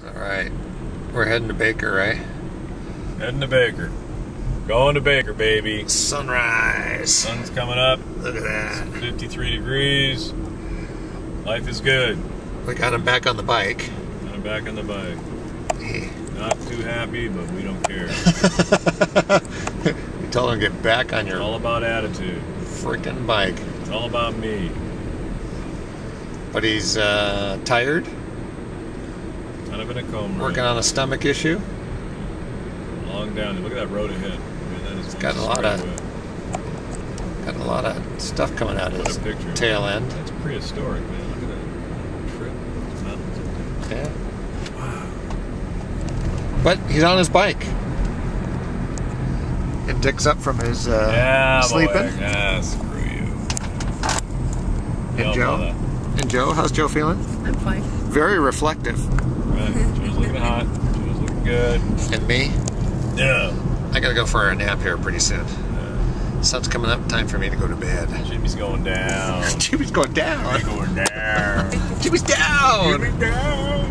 Alright, we're heading to Baker, right? Heading to Baker. Going to Baker, baby. Sunrise. Sun's coming up. Look at that. 53 degrees. Life is good. We got him back on the bike. Got him back on the bike. Hey. Not too happy, but we don't care. You told him to get back on your It's all about attitude. freaking bike. It's all about me. But he's tired, Kind of in a coma. working on a stomach issue. Long down. Look at that road ahead. I mean, that is Got a lot of stuff coming out of his tail end. That's prehistoric, man. Look at that trip. Those mountains up there. Yeah. Wow. But he's on his bike. And Dick's up from his sleeping. Boy. Yeah, screw you. And Joe? And Joe, how's Joe feeling? I'm fine. Very reflective. Right. Joe's looking hot. Joe's looking good. And me? Yeah. I gotta go for a nap here pretty soon. Sun's coming up, time for me to go to bed. Jimmy's going down. Jimmy's going down. Jimmy's going down. Jimmy's down. Jimmy's down.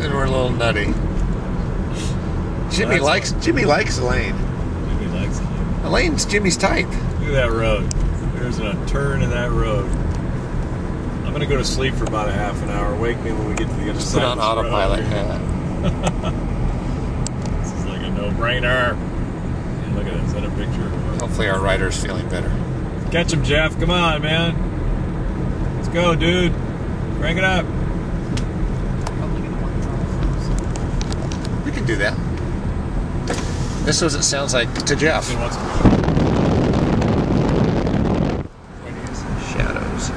And we're a little nutty. Jimmy likes Elaine. Jimmy likes it. Elaine's Jimmy's type. Look at that road. There's a turn in that road. I'm gonna go to sleep for about a half an hour. Wake me when we get to the other Just side. put on autopilot. Yeah. This is like a no-brainer. And look at that. Is that a picture? Hopefully our rider's feeling better. Catch him, Jeff. Come on, man. Let's go, dude. Crank it up. We can do that. This is what it sounds like to Jeff. Shadows.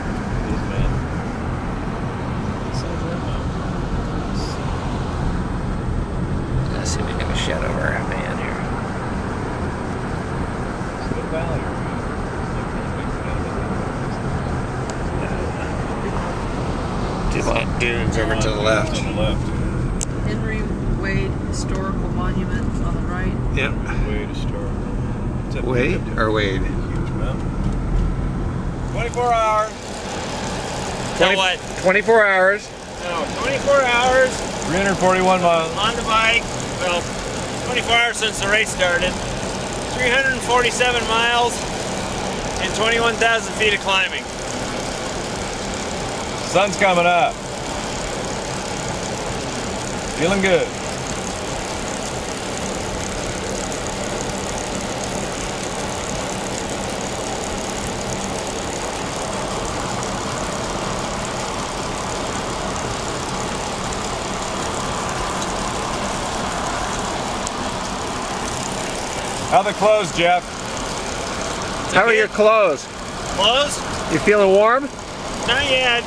Let's see if we can shadow our van here. It's a good valley. Dumont Dunes over to the left. On the left. Henry Wade Historical Monument on the right. Yep. Wade Historical. Wade or Wade? Huge mountain. 24 hours. 24 hours. No, 24 hours 341 miles. on the bike. Well, 24 hours since the race started. 347 miles and 21,000 feet of climbing. Sun's coming up. Feeling good. How the clothes, Jeff? How are your clothes? Clothes? You feeling warm? Not yet.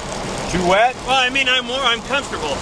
Too wet? Well, I mean, I'm comfortable.